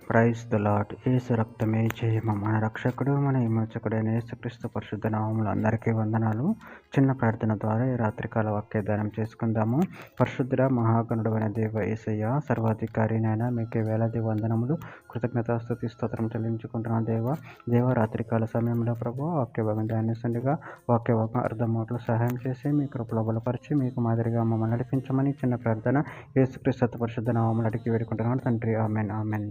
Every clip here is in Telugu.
Praise the lord. యేసు రక్తమే జయము. మన రక్షకుడు మన విమోచకుడైన యేసుక్రీస్తు పరిశుద్ధ నామములో అందరికీ వందనాలు. చిన్న ప్రార్థన ద్వారా ఈ రాత్రికాల వాక్యదానం చేసుకుందాము. పరిశుద్ధుడ మహాగణుడైన దేవ యేసయ్య, సర్వాధికారి నాయన, మీకే వేలాది వందనములు, కృతజ్ఞతాస్తుతి స్తోత్రం చెల్లించుకుంటున్నాను దేవ రాత్రికాల సమయంలో ప్రభు వాక్య భాగం ధ్యానిస్తుండగా వాక్య భాగం అర్థమవుట్లు సహాయం చేసి మీ కృపలో బలపరిచి మీకు మాదిరిగా మమ్మల్ని నడిపించమని చిన్న ప్రార్థన యేసుక్రీస్తు పరిశుద్ధ నామములు అడిగి వేడుకుంటున్నాను తండ్రి. Amen amen.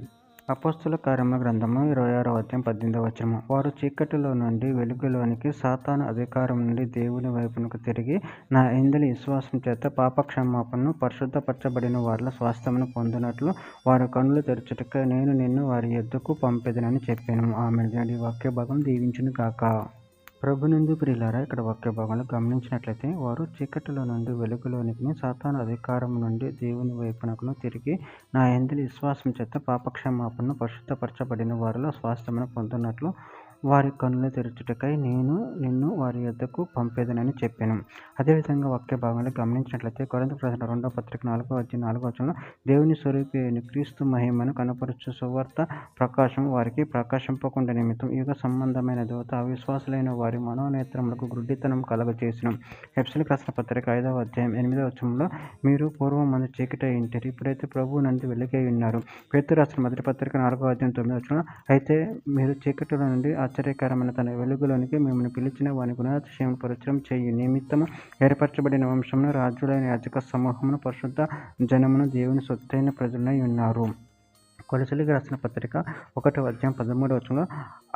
అపోస్తల కార్యముల గ్రంథము 26వ అధ్యాయం 18వ వచనము. వారు చీకటిలో నుండి వెలుగులోనికి, సాతాను అధికారం నుండి దేవుని వైపునకు తిరిగి నా యందలి విశ్వాసం చేత పాపక్షమాపణను పరిశుద్ధపరచబడిన వారిలో స్వాస్థ్యమును పొందినట్లు వారి కన్నులు తెరచుటకై నేను నిన్ను వారి యొద్దకు పంపెదనని చెప్పాను. ఆమె దేవుని వాక్య భాగం దీవించును గాక. ప్రభునందు ప్రియులారా, ఇక్కడ వాక్య భాగంలో గమనించినట్లయితే వారు చీకటిలో నుండి వెలుగులోనికి, సాతాను అధికారం నుండి దేవుని వైపునకును తిరిగి నా యందలి విశ్వాసం చేత పాపక్షమాపణను పరిశుద్ధపరచబడిన వారిలో స్వాస్థ్యమును పొందునట్లు వారి కన్నులు తెరచుటకై నేను నిన్ను వారి యొద్దకు పంపేదనని చెప్పాను. అదేవిధంగా వాక్య భాగంలో గమనించినట్లయితే కొరింథీయులకు రాసిన 2వ పత్రిక 4వ అధ్యాయం 4వ వచనంలో దేవుని స్వరూపి అయిన క్రీస్తు మహిమను కనపరచు సువార్త ప్రకాశం వారికి ప్రకాశింపకుండా నిమిత్తం యుగ సంబంధమైన దూత అవిశ్వాసులైన వారి మనోనేత్రములకు గుడ్డితనం కలగచేసిన. ఎఫెసీయులకు రాసిన పత్రిక 5వ అధ్యాయం 8వ వచనంలో మీరు పూర్వం మందు చీకటి అయింటిరి, ఇప్పుడైతే ప్రభు నందు వెలుగై ఉన్నారు. పేతురు రాసిన మొదటి పత్రిక 4వ అధ్యాయం 9వ వచనంలో అయితే మీరు చీకటిలో నుండి ఆశ్చర్యకరమైన తన వెలుగులోనికి మిమ్మల్ని పిలిచిన వాని గుణాతిశయమును పరిచయం చేయు నిమిత్తము ఏర్పరచబడిన వంశమును, రాజులైన యాజక సమూహమును, పరిశుద్ధ జనమును, దేవుని సొత్తైన ప్రజలై ఉన్నారు. కొలొస్సీయులకు రాసిన పత్రిక 1వ అధ్యాయం 13వ వచనంలో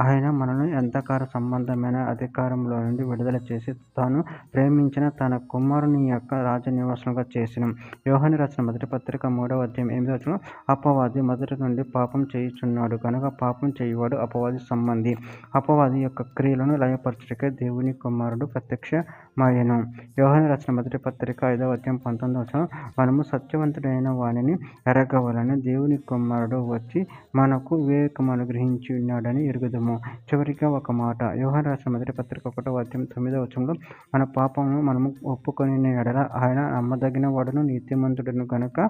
ఆయన మనల్ని అంధకార సంబంధమైన అధికారంలో నుండి విడుదల చేసి తాను ప్రేమించిన తన కుమారుని యొక్క రాజనివాసులుగా చేసిన. యోహాను రాసిన మొదటి పత్రిక 3వ అధ్యాయం 8వ వచనంలో అపవాది మొదటి నుండి పాపం చేయుచున్నాడు కనుక పాపం చేయువాడు అపవాది సంబంధి. అపవాది యొక్క క్రియలను లయపరచుటకే దేవుని కుమారుడు ప్రత్యక్షమాయెను. యోహాను రాసిన మొదటి పత్రిక 5వ అధ్యాయం 19వ వచనం మనము సత్యవంతుడైన వానిని ఎరగవలెను, దేవుని కుమారుడు వచ్చి మనకు వివేకము అనుగ్రహించి ఉన్నాడని ఎరుగుదుము. చివరిగా ఒక మాట, యోహాను రాసిన మొదటి పత్రిక 1వ అధ్యాయం 9వ వచనంలో మన పాపమును మనము ఒప్పుకొనిన యెడల ఆయన నమ్మదగిన వాడును నీతిమంతుడును గనుక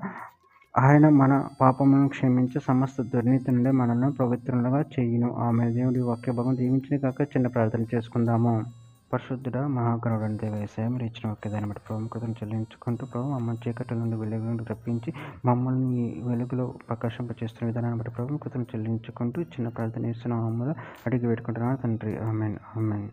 ఆయన మన పాపములను క్షమించి సమస్త దుర్నీతి నుండి మనల్ని పవిత్రులుగా చేయును. ఆమె దేవుడి వాక్య భాగం దీవించిన కాక చిన్న ప్రార్థన చేసుకుందాము. పరిశుద్ధుడ మహాగణుడైన దేవ యేసయ్య, మీరు ఇచ్చిన వాక్యదాన్ని బట్టి ప్రాముఖ్యతను చెల్లించుకుంటూ ప్రభు మమ్మల్ని చీకటి నుండి వెలుగులోకి రప్పించి మమ్మల్ని వెలుగులో ప్రకాశింపచేస్తున్న విధానాన్ని బట్టి ప్రాముఖ్యతను చెల్లించుకుంటూ చిన్న ప్రార్థన చేస్తున్నాము అడిగి పెట్టుకుంటున్నాను తండ్రి. Amen amen.